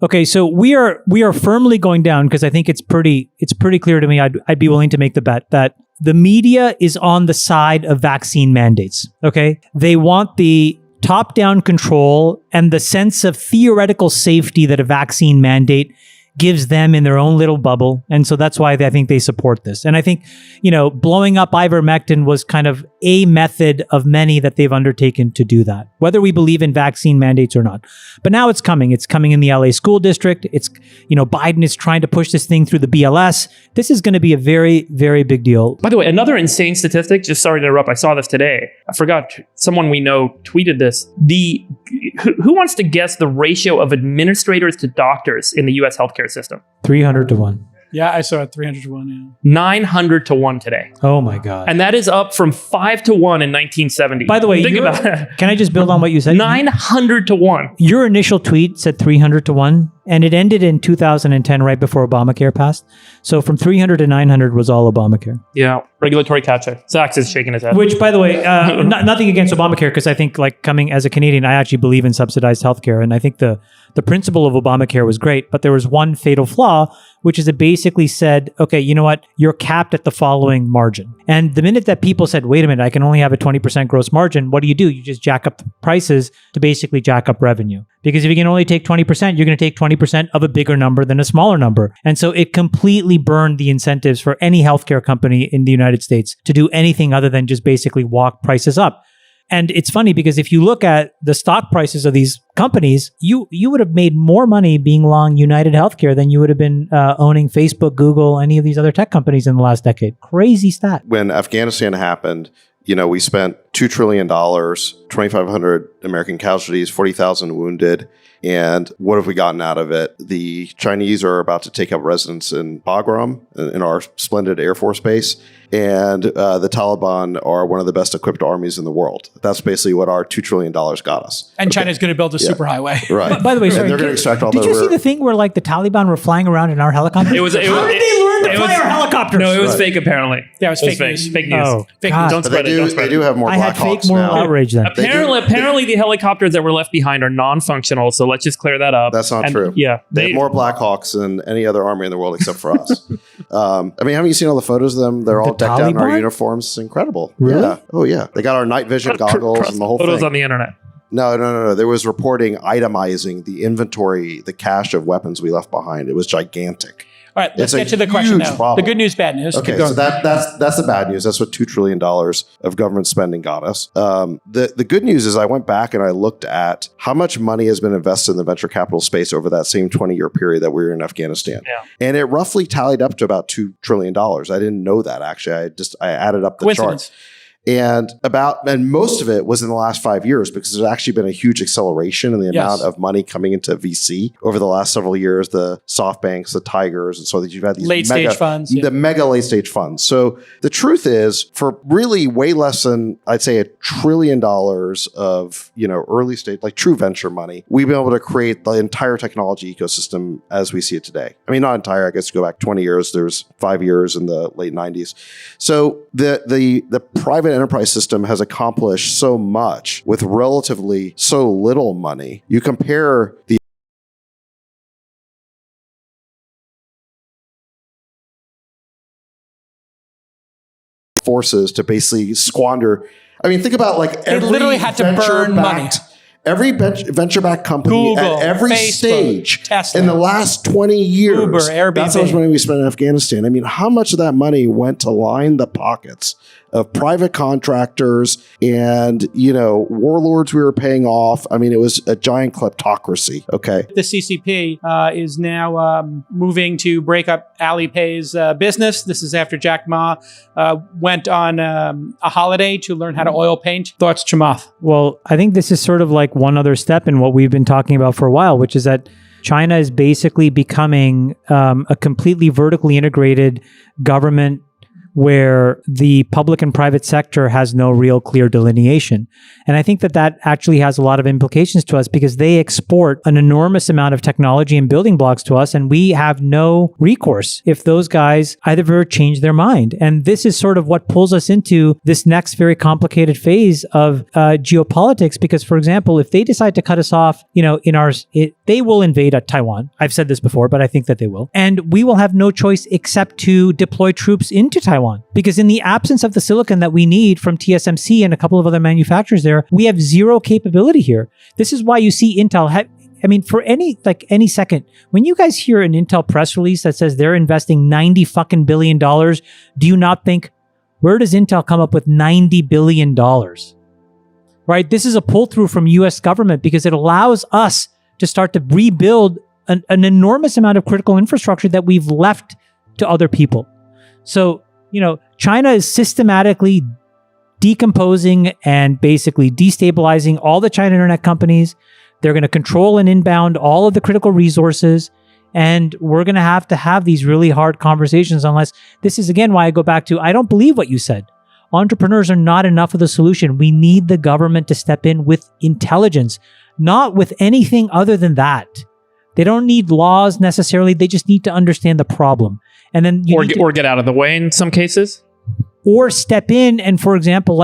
Okay, so we are firmly going down because I think it's pretty clear to me. I'd be willing to make the bet that the media is on the side of vaccine mandates. Okay, they want the top-down control and the sense of theoretical safety that a vaccine mandate gives them in their own little bubble. And so that's why I think they support this. And I think, blowing up Ivermectin was kind of a method of many that they've undertaken to do that, whether we believe in vaccine mandates or not. But now it's coming. It's coming in the LA school district. It's, Biden is trying to push this thing through the BLS. This is going to be a very, very big deal. By the way, another insane statistic, just sorry to interrupt, I saw this today. I forgot, someone we know tweeted this. Who wants to guess the ratio of administrators to doctors in the US healthcare system? 300 to 1. Yeah, I saw it 300 to 1. Yeah. 900 to 1 today. Oh my God. And that is up from 5 to 1 in 1970. By the way, think about it. Can I just build on what you said? 900 to 1. Your initial tweet said 300 to 1, and it ended in 2010, right before Obamacare passed. So from 300 to 900 was all Obamacare. Yeah, regulatory catch-up. Sachs is shaking his head. Which, by the way, nothing against Obamacare, because I think, coming as a Canadian, I actually believe in subsidized healthcare, and I think the principle of Obamacare was great, but there was one fatal flaw, which is it basically said, okay, you know what? You're capped at the following margin. And the minute that people said, wait a minute, I can only have a 20% gross margin, what do? You just jack up the prices to basically jack up revenue. Because if you can only take 20%, you're going to take 20% of a bigger number than a smaller number. And so it completely burned the incentives for any healthcare company in the United States to do anything other than just basically walk prices up. And it's funny because if you look at the stock prices of these companies, you would have made more money being long United Healthcare than you would have been owning Facebook, Google, any of these other tech companies in the last decade. Crazy stat. When Afghanistan happened, we spent $2 trillion, 2,500 American casualties, 40,000 wounded. And what have we gotten out of it? The Chinese are about to take up residence in Bagram, in our splendid Air Force base. And the Taliban are one of the best equipped armies in the world. That's basically what our $2 trillion got us. And China's going to build a superhighway. Right. By the way, sorry, they're going to extract all did you see the thing where the Taliban were flying around in our helicopters? How did they learn to fly our helicopters? No, it was fake apparently. Yeah, it was fake news. Fake news. Oh, fake God. news. Don't spread it. They do have more I had Black fake Hawks moral now. outrage then. Apparently the helicopters that were left behind are non-functional, so let's just clear that up. That's not true. Yeah. They have more Black Hawks than any other army in the world except for us. Haven't you seen all the photos of them? They're all decked out in our Taliban? uniforms. It's incredible. Really? Yeah. Oh, yeah. They got our night vision goggles and the whole photos thing. on the internet. No. There was reporting itemizing the inventory, the cache of weapons we left behind. It was gigantic. All right, let's It's a get to the question huge now. problem. The good news, bad news. Okay, so that's the bad news. That's what $2 trillion of government spending got us. The good news is I went back and I looked at how much money has been invested in the venture capital space over that same 20-year period that we were in Afghanistan. Yeah. And it roughly tallied up to about $2 trillion. I didn't know that, actually. I added up the Coincidence. chart. And most of it was in the last 5 years because there's actually been a huge acceleration in the amount of money coming into VC over the last several years, the SoftBanks, the Tigers, and so that you've had these Late stage funds. the mega late stage funds. So the truth is, for really way less than, I'd say, $1 trillion of, early stage, like true venture money, we've been able to create the entire technology ecosystem as we see it today. I mean, not entire, I guess go back 20 years, there's 5 years in the late 90s. So the private enterprise system has accomplished so much with relatively so little money. You compare the forces to basically squander. I mean, think about every literally had to burn money. Every venture-backed company Google, at every Facebook, stage Tesla, in the last 20 years, Uber, Airbnb. that's how much money we spent in Afghanistan. I mean, how much of that money went to line the pockets of private contractors and, warlords we were paying off? I mean, it was a giant kleptocracy, okay? The CCP is now moving to break up Alipay's business. This is after Jack Ma went on a holiday to learn how to oil paint. Thoughts, Chamath? Well, I think this is sort of like one other step in what we've been talking about for a while, which is that China is basically becoming a completely vertically integrated government where the public and private sector has no real clear delineation. And I think that that actually has a lot of implications to us because they export an enormous amount of technology and building blocks to us, and we have no recourse if those guys either change their mind. And this is sort of what pulls us into this next very complicated phase of geopolitics. Because, for example, if they decide to cut us off, they will invade Taiwan. I've said this before, but I think that they will. And we will have no choice except to deploy troops into Taiwan. Because in the absence of the silicon that we need from TSMC and a couple of other manufacturers there, we have zero capability here. This is why you see Intel for any second, when you guys hear an Intel press release that says they're investing $90 billion, do you not think, where does Intel come up with $90 billion? Right? This is a pull through from US government because it allows us to start to rebuild an enormous amount of critical infrastructure that we've left to other people. So, China is systematically decomposing and basically destabilizing all the China internet companies. They're going to control and inbound all of the critical resources. And we're going to have these really hard conversations unless this is, again, why I go back to, I don't believe what you said. Entrepreneurs are not enough of the solution. We need the government to step in with intelligence, not with anything other than that. They don't need laws necessarily. They just need to understand the problem. And then or get out of the way in some cases. Or step in and, for example,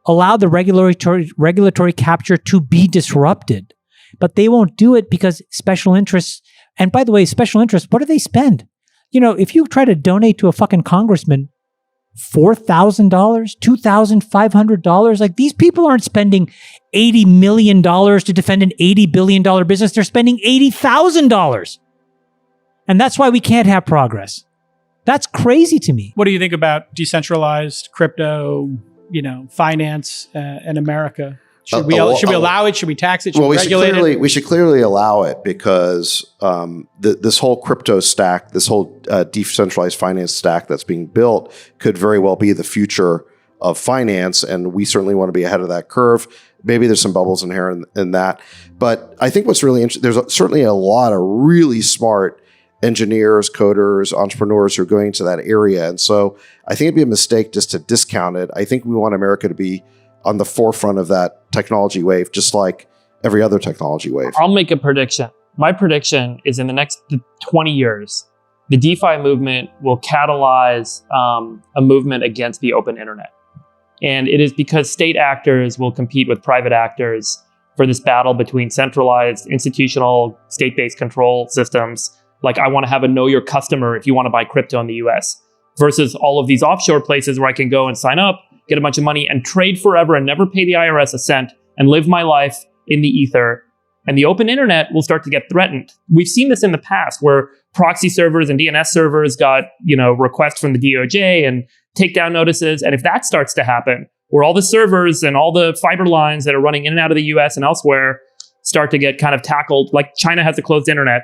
allow the regulatory capture to be disrupted. But they won't do it because special interests, and by the way, special interests, what do they spend? If you try to donate to a fucking congressman $4,000, $2,500, these people aren't spending $80 million to defend an $80 billion business. They're spending $80,000. And that's why we can't have progress. That's crazy to me. What do you think about decentralized crypto, finance in America? Should we allow it? Should we tax it? Should we regulate it? We should clearly allow it because this whole crypto stack, this whole decentralized finance stack that's being built could very well be the future of finance. And we certainly want to be ahead of that curve. Maybe there's some bubbles inherent in that. But I think what's really interesting, there's certainly a lot of really smart engineers, coders, entrepreneurs who are going to that area. And so I think it'd be a mistake just to discount it. I think we want America to be on the forefront of that technology wave, just like every other technology wave. I'll make a prediction. My prediction is in the next 20 years, the DeFi movement will catalyze a movement against the open internet. And it is because state actors will compete with private actors for this battle between centralized, institutional, state-based control systems. Like, I want to have a know your customer if you want to buy crypto in the US, versus all of these offshore places where I can go and sign up, get a bunch of money and trade forever and never pay the IRS a cent and live my life in the ether. And the open internet will start to get threatened. We've seen this in the past where proxy servers and DNS servers got, requests from the DOJ and takedown notices. And if that starts to happen, where all the servers and all the fiber lines that are running in and out of the US and elsewhere start to get kind of tackled, like China has a closed internet,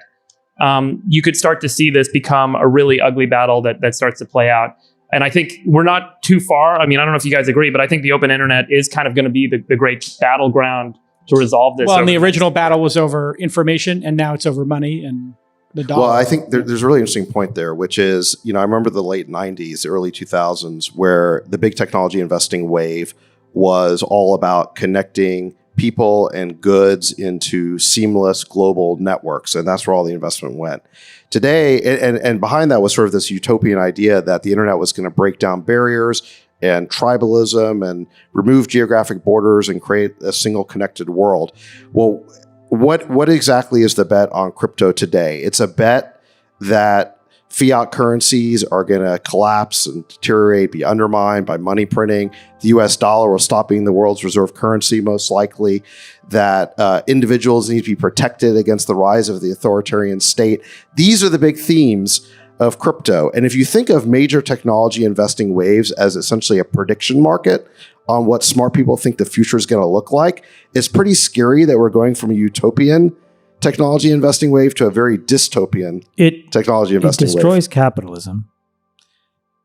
you could start to see this become a really ugly battle that starts to play out. And I think we're not too far. I mean, I don't know if you guys agree, but I think the open internet is kind of going to be the great battleground to resolve this. Well, and the original battle was over information, and now it's over money and the dollar. Well, I think there's a really interesting point there, which is, I remember the late 90s, early 2000s, where the big technology investing wave was all about connecting people and goods into seamless global networks. And that's where all the investment went. Today, and behind that was sort of this utopian idea that the internet was going to break down barriers and tribalism and remove geographic borders and create a single connected world. Well, what exactly is the bet on crypto today? It's a bet that fiat currencies are going to collapse and deteriorate, be undermined by money printing. The US dollar will stop being the world's reserve currency, most likely. That individuals need to be protected against the rise of the authoritarian state. These are the big themes of crypto. And if you think of major technology investing waves as essentially a prediction market on what smart people think the future is going to look like, it's pretty scary that we're going from a utopian technology investing wave to a very dystopian technology investing wave. It destroys capitalism.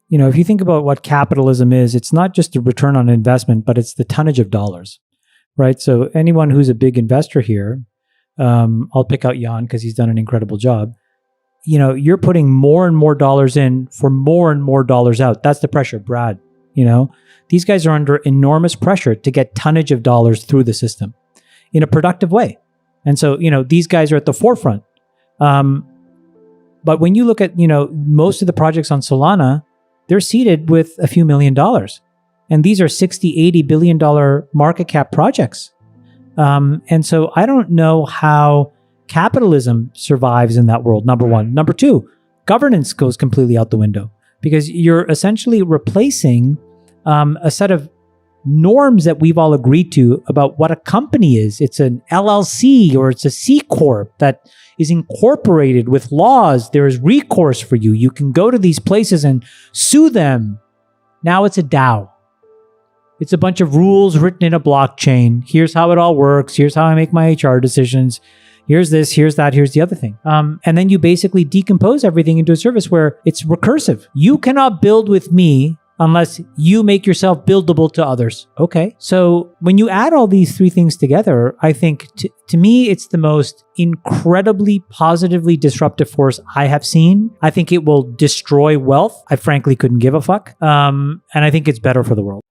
If you think about what capitalism is, it's not just a return on investment, but it's the tonnage of dollars, right? So anyone who's a big investor here, I'll pick out Jan because he's done an incredible job. you're putting more and more dollars in for more and more dollars out. That's the pressure, Brad. These guys are under enormous pressure to get tonnage of dollars through the system in a productive way. And so, these guys are at the forefront. But when you look at, most of the projects on Solana, they're seeded with a few $1 million. And these are 60, $80 billion market cap projects. And so I don't know how capitalism survives in that world, number one. Number two, governance goes completely out the window because you're essentially replacing a set of norms that we've all agreed to about what a company is. It's an LLC or it's a C Corp that is incorporated with laws. There is recourse for you. You can go to these places and sue them. Now it's a DAO. It's a bunch of rules written in a blockchain. Here's how it all works. Here's how I make my HR decisions. Here's this, here's that, here's the other thing. And then you basically decompose everything into a service where it's recursive. You cannot build with me unless you make yourself buildable to others. Okay. So when you add all these three things together, I think to me, it's the most incredibly positively disruptive force I have seen. I think it will destroy wealth. I frankly couldn't give a fuck. And I think it's better for the world.